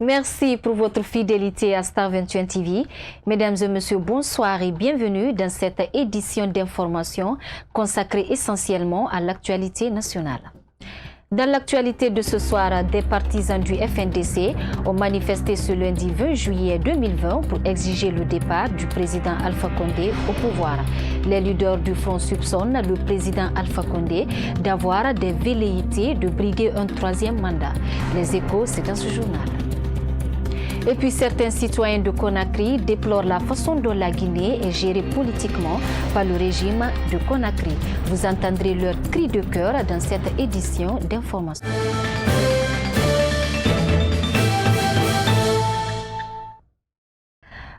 Merci pour votre fidélité à Star 21 TV. Mesdames et messieurs, bonsoir et bienvenue dans cette édition d'information consacrée essentiellement à l'actualité nationale. Dans l'actualité de ce soir, des partisans du FNDC ont manifesté ce lundi 20 juillet 2020 pour exiger le départ du président Alpha Condé au pouvoir. Les leaders du front soupçonnent le président Alpha Condé d'avoir des velléités de briguer un troisième mandat. Les Échos, c'est dans ce journal. Et puis certains citoyens de Conakry déplorent la façon dont la Guinée est gérée politiquement par le régime de Conakry. Vous entendrez leur cri de cœur dans cette édition d'information.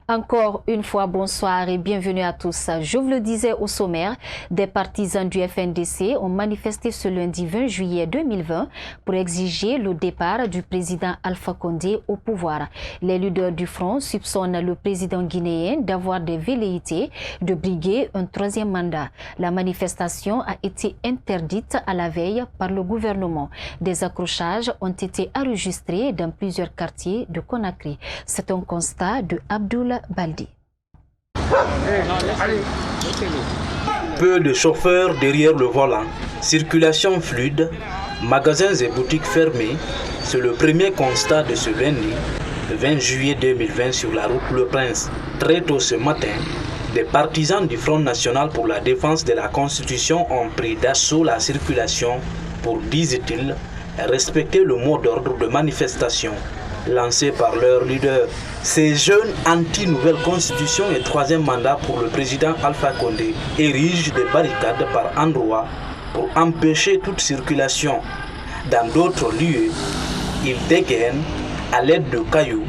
Encore une fois, bonsoir et bienvenue à tous. Je vous le disais au sommaire, des partisans du FNDC ont manifesté ce lundi 20 juillet 2020 pour exiger le départ du président Alpha Condé au pouvoir. Les leaders du front soupçonnent le président guinéen d'avoir des velléités de briguer un troisième mandat. La manifestation a été interdite à la veille par le gouvernement. Des accrochages ont été enregistrés dans plusieurs quartiers de Conakry. C'est un constat de Abdoul Baldi. Peu de chauffeurs derrière le volant, circulation fluide, magasins et boutiques fermés, c'est le premier constat de ce lundi, le 20 juillet 2020 sur la route Le Prince. Très tôt ce matin, des partisans du Front National pour la défense de la Constitution ont pris d'assaut la circulation pour, disent-ils, respecter le mot d'ordre de manifestation lancé par leur leader. Ces jeunes anti-nouvelle constitution et troisième mandat pour le président Alpha Condé érigent des barricades par endroits pour empêcher toute circulation. Dans d'autres lieux, ils dégainent à l'aide de cailloux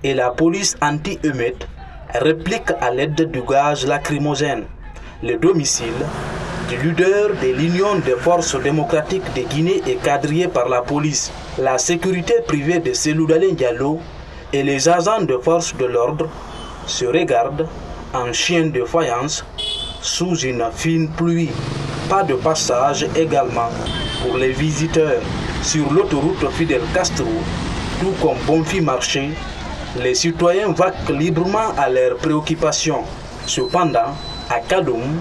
et la police anti-émeute réplique à l'aide du gaz lacrymogène. Le domicile du leader de l'Union des forces démocratiques de Guinée est quadrillé par la police. La sécurité privée de Seloudalé Diallo et les agents de force de l'ordre se regardent en chien de faïence sous une fine pluie. Pas de passage également pour les visiteurs. Sur l'autoroute Fidel Castro, tout comme Bonfi Marché, les citoyens vaquent librement à leurs préoccupations. Cependant, à Kadoum,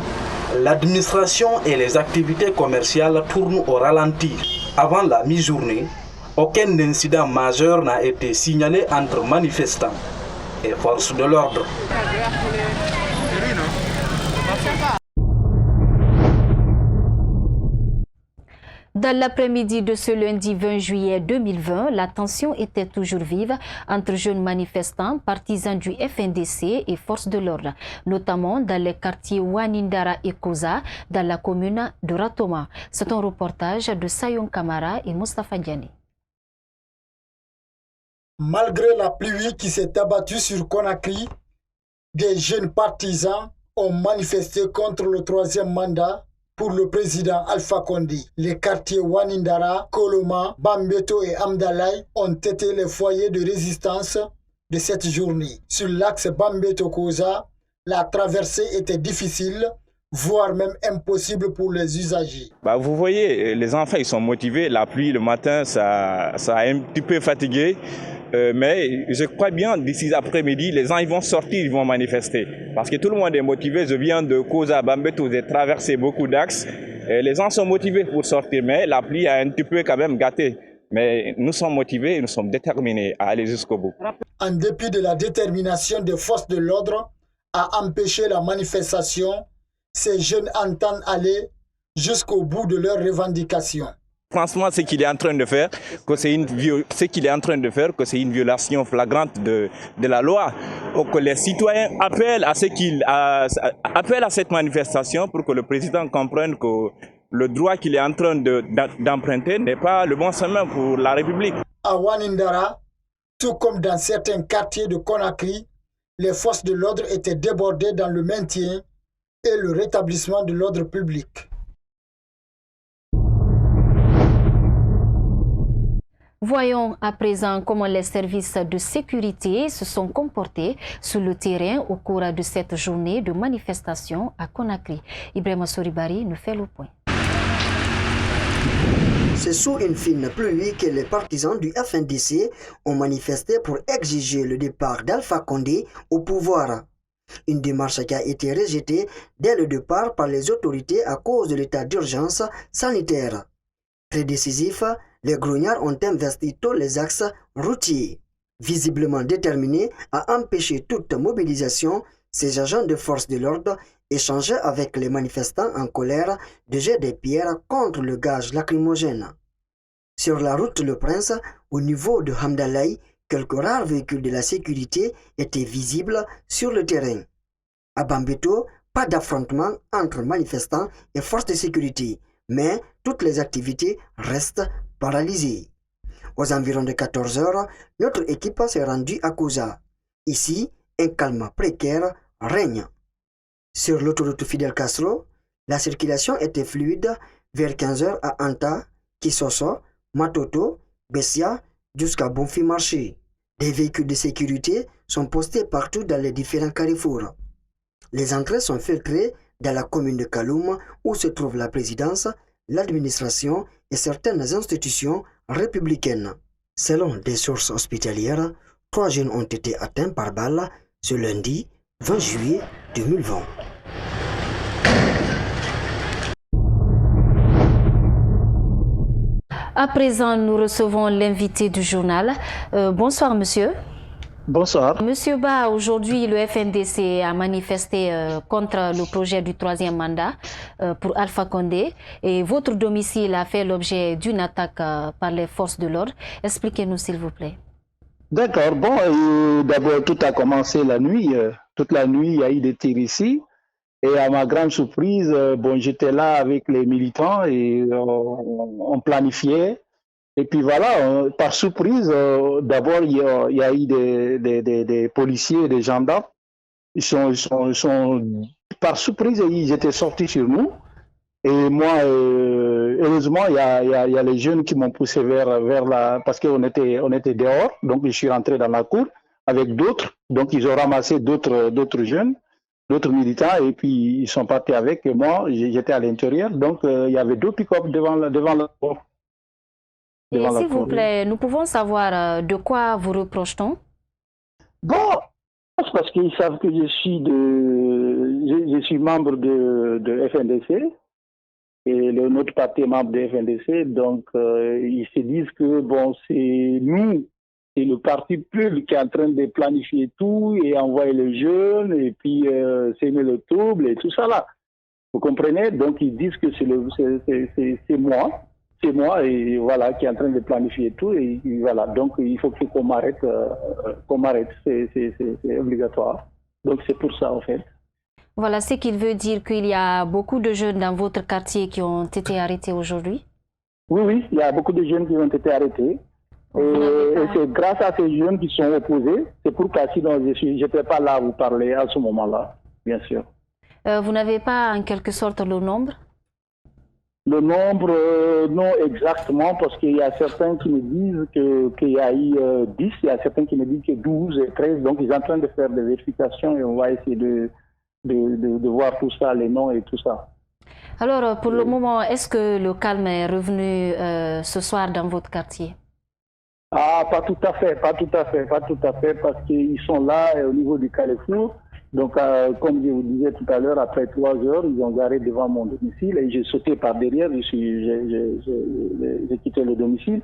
l'administration et les activités commerciales tournent au ralenti. Avant la mi-journée, aucun incident majeur n'a été signalé entre manifestants et forces de l'ordre. Dans l'après-midi de ce lundi 20 juillet 2020, la tension était toujours vive entre jeunes manifestants, partisans du FNDC et forces de l'ordre, notamment dans les quartiers Wanindara et Koza, dans la commune de Ratoma. C'est un reportage de Sayon Kamara et Mustafa Diani. Malgré la pluie qui s'est abattue sur Conakry, des jeunes partisans ont manifesté contre le troisième mandat pour le président Alpha Condé. Les quartiers Wanindara, Koloma, Bambeto et Amdalaï ont été les foyers de résistance de cette journée. Sur l'axe Bambeto-Koza, la traversée était difficile, voire même impossible pour les usagers. Vous voyez, les enfants ils sont motivés. La pluie le matin, ça a un petit peu fatigué. Mais je crois bien d'ici après-midi, les gens ils vont sortir, ils vont manifester. Parce que tout le monde est motivé. Je viens de Koza, Bambeto, j'ai traversé beaucoup d'axes. Les gens sont motivés pour sortir, mais la pluie a un petit peu quand même gâté. Mais nous sommes motivés et nous sommes déterminés à aller jusqu'au bout. En dépit de la détermination des forces de l'ordre à empêcher la manifestation, ces jeunes entendent aller jusqu'au bout de leurs revendications. Franchement, ce qu'il est en train de faire, c'est une violation flagrante de la loi. Donc, que les citoyens appellent à cette manifestation pour que le président comprenne que le droit qu'il est en train d'emprunter n'est pas le bon chemin pour la République. À Wanindara, tout comme dans certains quartiers de Conakry, les forces de l'ordre étaient débordées dans le maintien et le rétablissement de l'ordre public. Voyons à présent comment les services de sécurité se sont comportés sur le terrain au cours de cette journée de manifestation à Conakry. Ibrahima Soribari nous fait le point. C'est sous une fine pluie que les partisans du FNDC ont manifesté pour exiger le départ d'Alpha Condé au pouvoir. Une démarche qui a été rejetée dès le départ par les autorités à cause de l'état d'urgence sanitaire. Très décisif, les grognards ont investi tous les axes routiers. Visiblement déterminés à empêcher toute mobilisation, ces agents de force de l'ordre échangeaient avec les manifestants en colère de jets de pierres contre le gaz lacrymogène. Sur la route Le Prince, au niveau de Hamdalaï, quelques rares véhicules de la sécurité étaient visibles sur le terrain. À Bambeto, pas d'affrontement entre manifestants et forces de sécurité, mais toutes les activités restent paralysées. Aux environs de 14 heures, notre équipe s'est rendue à Kouza. Ici, un calme précaire règne. Sur l'autoroute Fidel Castro, la circulation était fluide vers 15 heures à Anta, Kisoso, Matoto, Bessia, jusqu'à Bonfi Marché. Des véhicules de sécurité sont postés partout dans les différents carrefours. Les entrées sont filtrées dans la commune de Kaloum où se trouve la présidence, l'administration et certaines institutions républicaines. Selon des sources hospitalières, 3 jeunes ont été atteints par balle ce lundi 20 juillet 2020. À présent, nous recevons l'invité du journal. Bonsoir, monsieur. Bonsoir. Monsieur Ba, aujourd'hui, le FNDC a manifesté contre le projet du 3e mandat pour Alpha Condé et votre domicile a fait l'objet d'une attaque par les forces de l'ordre. Expliquez-nous, s'il vous plaît. D'accord. Bon, d'abord, tout a commencé la nuit. Toute la nuit, il y a eu des tirs ici. Et à ma grande surprise, j'étais là avec les militants et on planifiait. Et puis voilà, par surprise, d'abord, il y a eu des policiers et des gendarmes. Ils sont par surprise, ils étaient sortis sur nous. Et moi, heureusement, il y a les jeunes qui m'ont poussé vers la... Parce qu'on était dehors, donc je suis rentré dans la cour avec d'autres. Donc ils ont ramassé d'autres jeunes, d'autres militants, et puis ils sont partis avec. Et moi, j'étais à l'intérieur, donc il y avait 2 pick-up devant la porte. Et s'il vous plaît, nous pouvons savoir de quoi vous reproche-t-on? Bon, c'est parce qu'ils savent que je suis membre de FNDC et notre parti est membre de FNDC, donc ils se disent que bon, c'est le parti PUL qui est en train de planifier tout et envoyer les jeunes et puis s'aimer le trouble et tout ça là. Vous comprenez? Donc ils disent que c'est moi et voilà qui est en train de planifier tout et voilà, donc il faut qu'on m'arrête, c'est obligatoire. Donc c'est pour ça en fait. Voilà, ce qu'il veut dire qu'il y a beaucoup de jeunes dans votre quartier qui ont été arrêtés aujourd'hui? Oui, il y a beaucoup de jeunes qui ont été arrêtés. Et c'est grâce à ces jeunes qui sont opposés. C'est pourquoi sinon je n'étais pas là à vous parler à ce moment-là, bien sûr. Vous n'avez pas en quelque sorte le nombre? Le nombre, non exactement, parce qu'il y a certains qui me disent qu'il y a eu 10, il y a certains qui me disent que 12 et 13, donc ils sont en train de faire des vérifications et on va essayer de voir tout ça, les noms et tout ça. Alors, pour le moment, est-ce que le calme est revenu ce soir dans votre quartier? Ah, pas tout à fait, parce qu'ils sont là au niveau du Carrefour. Donc, comme je vous disais tout à l'heure, après 3 heures, ils ont garé devant mon domicile et j'ai sauté par derrière, j'ai quitté le domicile.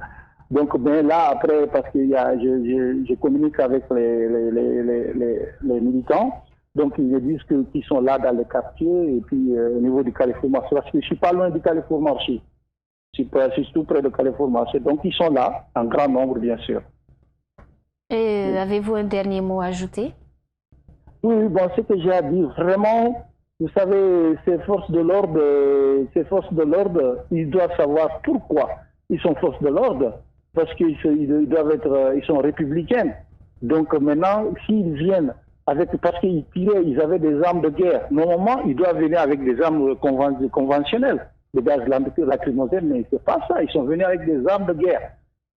Donc, ben là, après, parce que je communique avec les militants, donc ils me disent qu'ils sont là dans le quartier et puis au niveau du Carrefour Marché, parce que je ne suis pas loin du Carrefour Marché. Je suis tout près de Carrefour Marché. Donc, ils sont là, en grand nombre, bien sûr. Et avez-vous un dernier mot à ajouter? Oui, bon, ce que j'ai à dire, vraiment, vous savez, ces forces de l'ordre, ils doivent savoir pourquoi ils sont forces de l'ordre, parce qu'ils sont républicains. Donc maintenant, s'ils viennent parce qu'ils tiraient, ils avaient des armes de guerre. Normalement, ils doivent venir avec des armes conventionnelles, des gaz lacrymogènes, mais c'est pas ça. Ils sont venus avec des armes de guerre.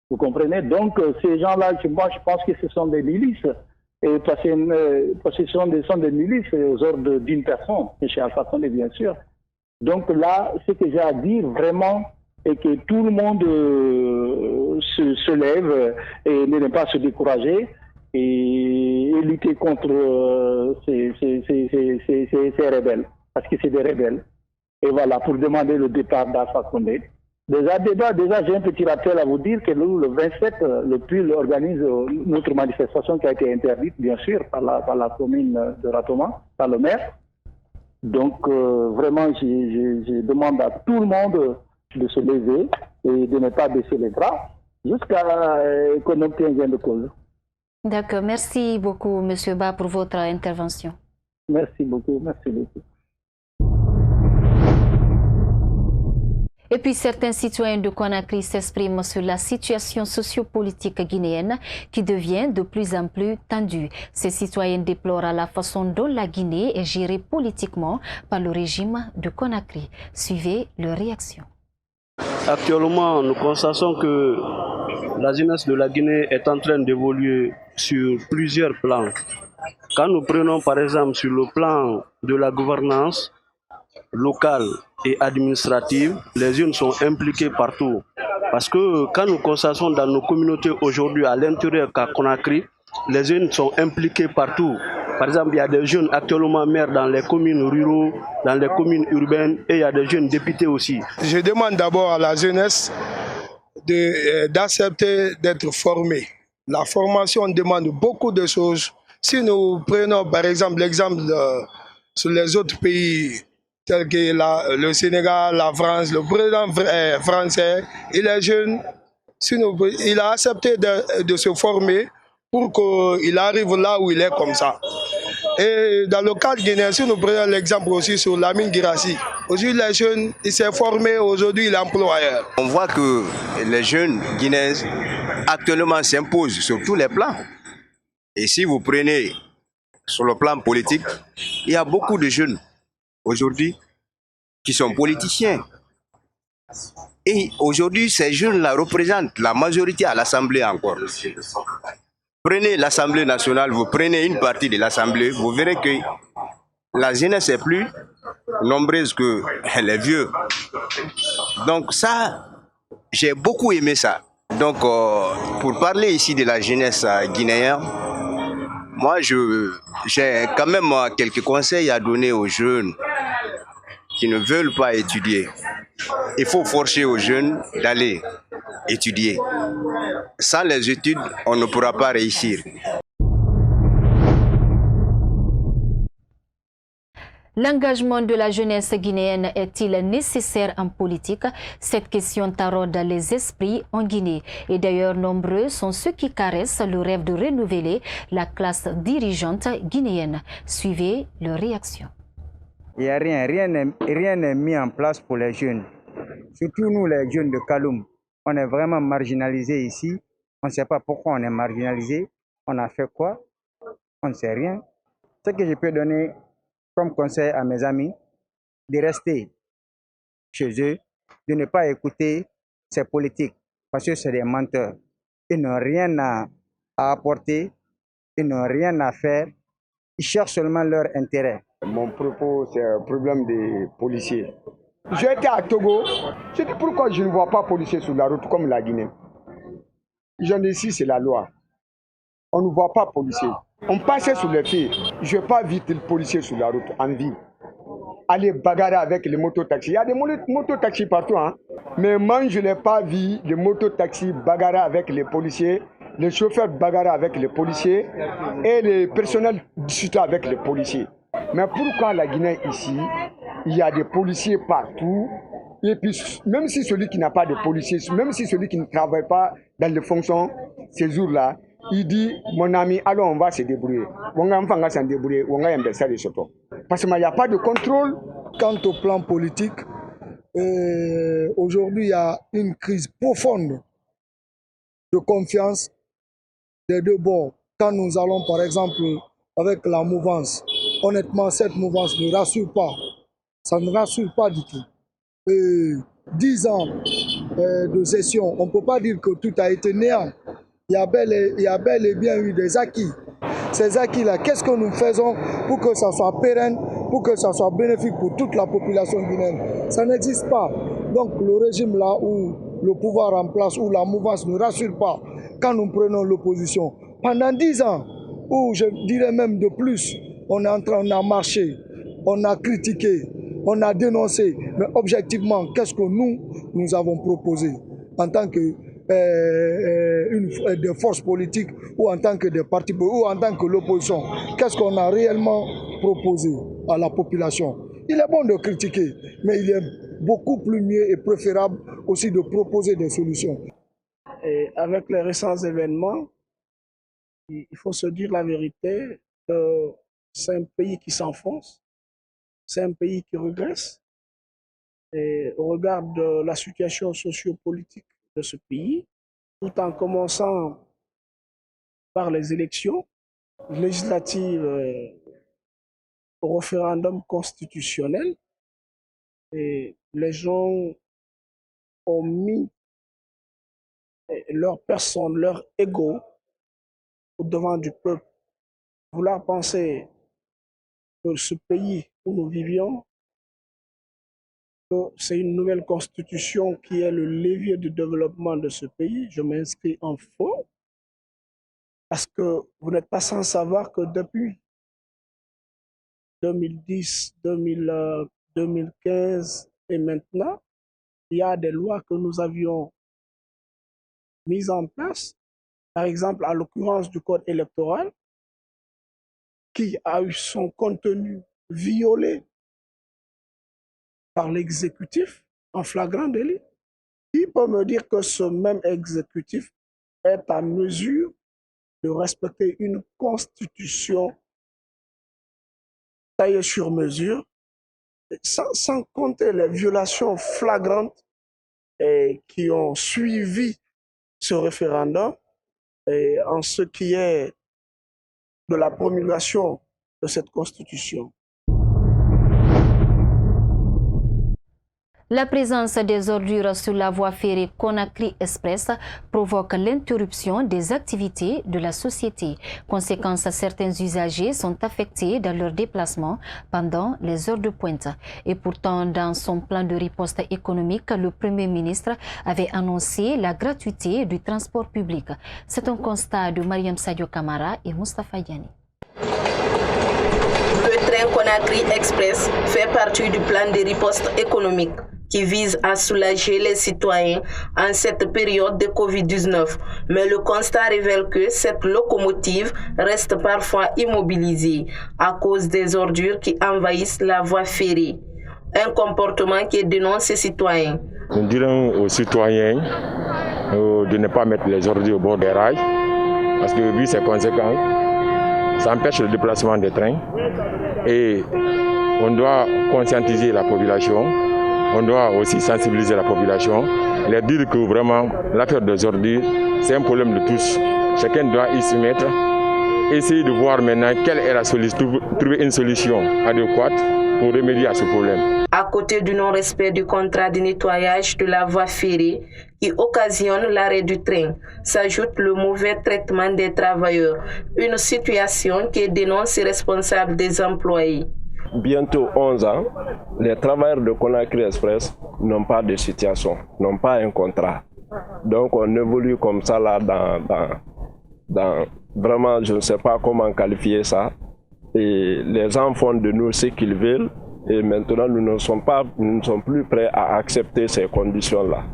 Vous comprenez? Donc ces gens-là, moi, je pense que ce sont des milices. Et parce que ce sont des milices aux ordres d'une personne, chez Alpha Condé bien sûr. Donc là, ce que j'ai à dire vraiment, et que tout le monde se lève et ne pas se décourager et lutter contre ces rebelles, parce que c'est des rebelles. Et voilà, pour demander le départ d'Alpha Condé. Déjà, j'ai un petit rappel à vous dire que le 27, le PUL organise notre manifestation qui a été interdite, bien sûr, par la commune de Ratoma, par le maire. Donc, vraiment, je demande à tout le monde de se lever et de ne pas baisser les bras jusqu'à qu'on obtienne gain de cause. D'accord. Merci beaucoup, M. Ba, pour votre intervention. Merci beaucoup. Merci beaucoup. Et puis certains citoyens de Conakry s'expriment sur la situation sociopolitique guinéenne qui devient de plus en plus tendue. Ces citoyens déplorent la façon dont la Guinée est gérée politiquement par le régime de Conakry. Suivez leurs réactions. Actuellement, nous constatons que la jeunesse de la Guinée est en train d'évoluer sur plusieurs plans. Quand nous prenons par exemple sur le plan de la gouvernance locale et administrative, les jeunes sont impliqués partout. Parce que quand nous constatons dans nos communautés aujourd'hui à l'intérieur qu'à Conakry, les jeunes sont impliqués partout. Par exemple, il y a des jeunes actuellement maires dans les communes rurales, dans les communes urbaines, et il y a des jeunes députés aussi. Je demande d'abord à la jeunesse d'accepter d'être formée. La formation demande beaucoup de choses. Si nous prenons par exemple l'exemple sur les autres pays, tels que le Sénégal, la France, le président français, il est jeune, il a accepté de se former pour qu'il arrive là où il est comme ça. Et dans le cadre guinéen, si nous prenons l'exemple aussi sur Lamine Guirassy, aujourd'hui les jeunes, il s'est formé, aujourd'hui il est employeur. On voit que les jeunes guinéens actuellement s'imposent sur tous les plans. Et si vous prenez sur le plan politique, il y a beaucoup de jeunes aujourd'hui qui sont politiciens. Et aujourd'hui, ces jeunes-là représentent la majorité à l'Assemblée encore. Prenez l'Assemblée nationale, vous prenez une partie de l'Assemblée, vous verrez que la jeunesse est plus nombreuse que les vieux. Donc ça, j'ai beaucoup aimé ça. Donc pour parler ici de la jeunesse guinéenne, moi j'ai quand même quelques conseils à donner aux jeunes qui ne veulent pas étudier. Il faut forcer aux jeunes d'aller étudier. Sans les études, on ne pourra pas réussir. L'engagement de la jeunesse guinéenne est-il nécessaire en politique? Cette question taraude les esprits en Guinée. Et d'ailleurs, nombreux sont ceux qui caressent le rêve de renouveler la classe dirigeante guinéenne. Suivez leurs réactions. Il n'y a rien n'est mis en place pour les jeunes. Surtout nous, les jeunes de Kaloum. On est vraiment marginalisés ici. On ne sait pas pourquoi on est marginalisés. On a fait quoi? On ne sait rien. Ce que je peux donner comme conseil à mes amis, de rester chez eux, de ne pas écouter ces politiques, parce que c'est des menteurs. Ils n'ont rien à apporter, ils n'ont rien à faire, ils cherchent seulement leur intérêt. Mon propos, c'est un problème des policiers. J'étais à Togo, je dis pourquoi je ne vois pas policiers sur la route comme la Guinée. J'en ai ici, c'est la loi. On ne voit pas policiers. On passait sur les filles. Je ne vais pas vite le policier sur la route en ville. Aller bagarrer avec les mototaxis. Il y a des mototaxis partout, hein. Mais moi, je n'ai pas vu les mototaxis bagarrer avec les policiers, les chauffeurs bagarrer avec les policiers et les personnels discuter avec les policiers. Mais pourquoi la Guinée ici, il y a des policiers partout? Et puis, même si celui qui n'a pas de policiers, même si celui qui ne travaille pas dans les fonctions ces jours-là, il dit, mon ami, alors on va se débrouiller. On va s'en débrouiller, on va investir les surtout. Parce qu'il n'y a pas de contrôle. Quant au plan politique, aujourd'hui, il y a une crise profonde de confiance des deux bords. Quand nous allons, par exemple, avec la mouvance, honnêtement, cette mouvance ne rassure pas. Ça ne rassure pas du tout. 10 ans de session, on ne peut pas dire que tout a été néant. Il y a bel et bien eu des acquis. Ces acquis-là, qu'est-ce que nous faisons pour que ça soit pérenne, pour que ça soit bénéfique pour toute la population guinéenne? Ça n'existe pas. Donc le régime là où le pouvoir en place, où la mouvance ne rassure pas quand nous prenons l'opposition. Pendant 10 ans, ou je dirais même de plus, on a marché, on a critiqué, on a dénoncé, mais objectivement, qu'est-ce que nous avons proposé en tant que des forces politiques ou en tant que des partis ou en tant que l'opposition? Qu'est-ce qu'on a réellement proposé à la population? Il est bon de critiquer, mais il est beaucoup plus mieux et préférable aussi de proposer des solutions. Et avec les récents événements, il faut se dire la vérité, c'est un pays qui s'enfonce, c'est un pays qui régresse. Et au regard de la situation sociopolitique de ce pays, tout en commençant par les élections législatives au référendum constitutionnel, et les gens ont mis leur personne, leur ego au devant du peuple. Vouloir penser que ce pays où nous vivions, que c'est une nouvelle constitution qui est le levier du développement de ce pays, je m'inscris en faux, parce que vous n'êtes pas sans savoir que depuis 2010, 2015 et maintenant, il y a des lois que nous avions mises en place, par exemple à l'occurrence du code électoral, qui a eu son contenu violé par l'exécutif en flagrant délit. Qui peut me dire que ce même exécutif est à mesure de respecter une constitution taillée sur mesure, sans compter les violations flagrantes qui ont suivi ce référendum et en ce qui est de la promulgation de cette constitution. La présence des ordures sur la voie ferrée Conakry Express provoque l'interruption des activités de la société. Conséquence, certains usagers sont affectés dans leur déplacement pendant les heures de pointe. Et pourtant, dans son plan de riposte économique, le Premier ministre avait annoncé la gratuité du transport public. C'est un constat de Mariam Sadio Kamara et Moustapha Diani. Le train Conakry Express fait partie du plan de riposte économique qui vise à soulager les citoyens en cette période de Covid-19. Mais le constat révèle que cette locomotive reste parfois immobilisée à cause des ordures qui envahissent la voie ferrée. Un comportement qui dénonce ces citoyens. Nous dirons aux citoyens de ne pas mettre les ordures au bord des rails, parce que vu ces conséquences, ça empêche le déplacement des trains et on doit conscientiser la population. On doit aussi sensibiliser la population, leur dire que vraiment l'affaire des ordures, c'est un problème de tous. Chacun doit y se mettre, essayer de voir maintenant quelle est la solution, trouver une solution adéquate pour remédier à ce problème. À côté du non-respect du contrat de nettoyage de la voie ferrée qui occasionne l'arrêt du train, s'ajoute le mauvais traitement des travailleurs, une situation qui dénonce les responsables des employés. Bientôt 11 ans, les travailleurs de Conakry Express n'ont pas de situation, n'ont pas un contrat. Donc on évolue comme ça là dans vraiment, je ne sais pas comment qualifier ça. Et les gens font de nous ce qu'ils veulent et maintenant nous ne sommes plus prêts à accepter ces conditions-là.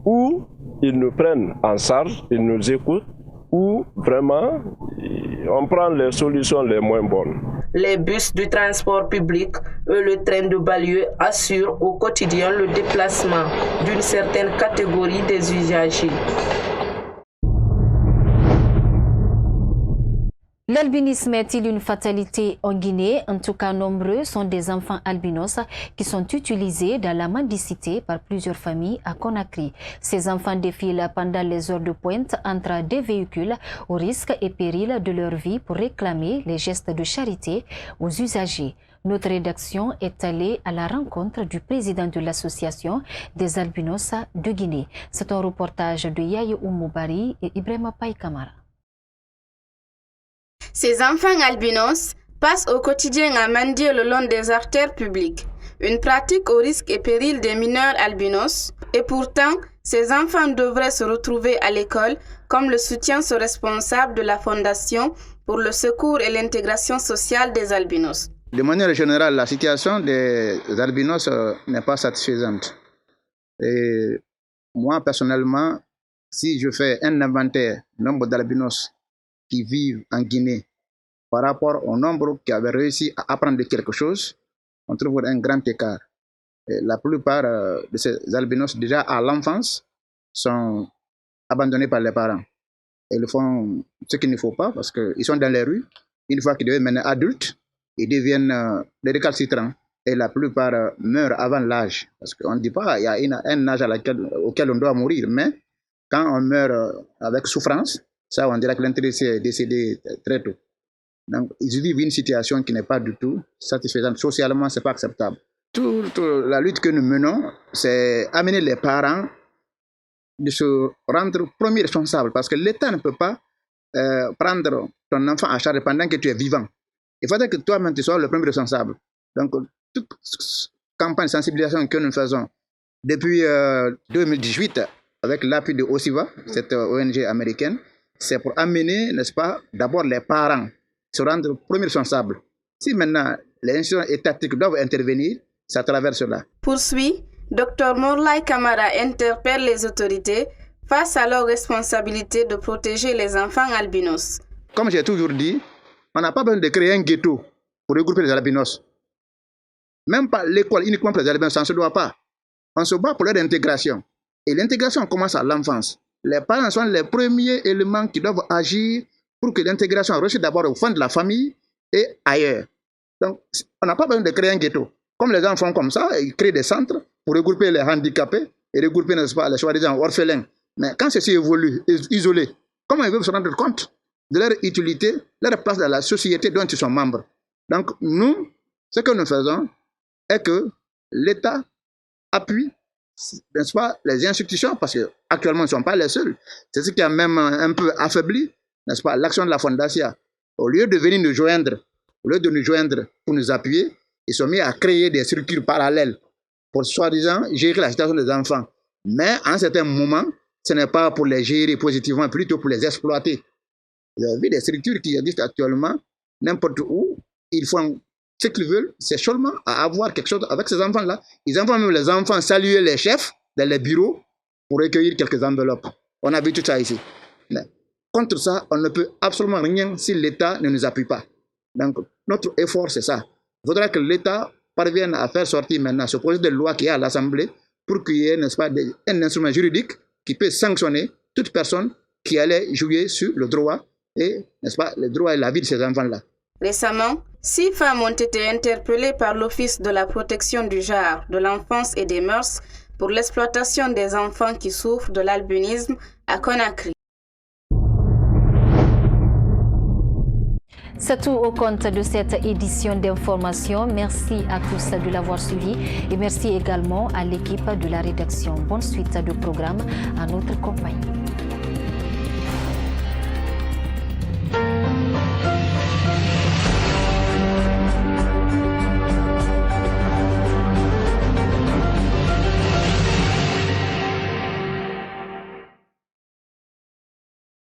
Ou ils nous prennent en charge, ils nous écoutent, ou vraiment on prend les solutions les moins bonnes. Les bus du transport public et le train de banlieue assurent au quotidien le déplacement d'une certaine catégorie des usagers. L'albinisme est-il une fatalité en Guinée? En tout cas, nombreux sont des enfants albinos qui sont utilisés dans la mendicité par plusieurs familles à Conakry. Ces enfants défilent pendant les heures de pointe entre des véhicules au risque et péril de leur vie pour réclamer les gestes de charité aux usagers. Notre rédaction est allée à la rencontre du président de l'association des albinos de Guinée. C'est un reportage de Yaye Oumoubari et Ibrahima Paye Kamara. Ces enfants albinos passent au quotidien à mendier le long des artères publiques. une pratique au risque et péril des mineurs albinos. Et pourtant, ces enfants devraient se retrouver à l'école, comme le soutient ce responsable de la Fondation pour le secours et l'intégration sociale des albinos. De manière générale, la situation des albinos n'est pas satisfaisante. Et moi, personnellement, si je fais un inventaire du nombre d'albinos qui vivent en Guinée par rapport au nombre qui avaient réussi à apprendre quelque chose, on trouve un grand écart. Et la plupart de ces albinos, déjà à l'enfance, sont abandonnés par les parents. Ils font ce qu'il ne faut pas parce qu'ils sont dans les rues. Une fois qu'ils deviennent maintenant adultes, ils deviennent des récalcitrants. Et la plupart meurent avant l'âge. Parce qu'on ne dit pas qu'il y a un âge auquel on doit mourir. Mais quand on meurt avec souffrance, ça on dirait que l'intéressé est décédé très tôt. Donc ils vivent une situation qui n'est pas du tout satisfaisante. Socialement, ce n'est pas acceptable. Toute la lutte que nous menons, c'est amener les parents de se rendre premiers responsables. Parce que l'État ne peut pas prendre ton enfant à charge pendant que tu es vivant. Il faudrait que toi-même tu sois le premier responsable. Donc, toute campagne de sensibilisation que nous faisons depuis 2018 avec l'appui de OSIVA, cette ONG américaine, c'est pour amener, n'est-ce pas, d'abord les parents se rendre premiers responsables. Si maintenant les institutions étatiques doivent intervenir, c'est à travers cela. Poursuit, Dr Morlaye Camara interpelle les autorités face à leur responsabilité de protéger les enfants albinos. Comme j'ai toujours dit, on n'a pas besoin de créer un ghetto pour regrouper les albinos. Même pas l'école uniquement pour les albinos, ça ne se doit pas. On se bat pour leur intégration. Et l'intégration commence à l'enfance. Les parents sont les premiers éléments qui doivent agir pour que l'intégration réussisse d'abord au fond de la famille et ailleurs. Donc, on n'a pas besoin de créer un ghetto. Comme les gens font comme ça, ils créent des centres pour regrouper les handicapés et regrouper, n'est-ce pas, les soi-disant orphelins. Mais quand ceci évolue, isolé, comment ils peuvent se rendre compte de leur utilité, leur place dans la société dont ils sont membres? Donc, nous, ce que nous faisons est que l'État appuie, n'est-ce pas, les institutions, parce qu'actuellement, ils ne sont pas les seuls. C'est ce qui a même un peu affaibli, n'est-ce pas, l'action de la Fondation. Au lieu de venir nous joindre, pour nous appuyer, ils sont mis à créer des structures parallèles pour soi-disant gérer la situation des enfants. Mais à un certain moment, ce n'est pas pour les gérer positivement, plutôt pour les exploiter. Vous avez vu des structures qui existent actuellement, n'importe où, ils font ce qu'ils veulent, c'est seulement à avoir quelque chose avec ces enfants-là. Ils envoient même les enfants saluer les chefs dans les bureaux pour recueillir quelques enveloppes. On a vu tout ça ici. Mais contre ça, on ne peut absolument rien si l'État ne nous appuie pas. Donc, notre effort, c'est ça. Il faudra que l'État parvienne à faire sortir maintenant ce projet de loi qui est à l'Assemblée pour qu'il y ait, n'est-ce pas, un instrument juridique qui peut sanctionner toute personne qui allait jouer sur le droit et, n'est-ce pas, le droit et la vie de ces enfants-là. Récemment, 6 femmes ont été interpellées par l'Office de la protection du genre, de l'enfance et des mœurs pour l'exploitation des enfants qui souffrent de l'albinisme à Conakry. C'est tout au compte de cette édition d'information. Merci à tous de l'avoir suivi et merci également à l'équipe de la rédaction. Bonne suite de programme à notre compagnie.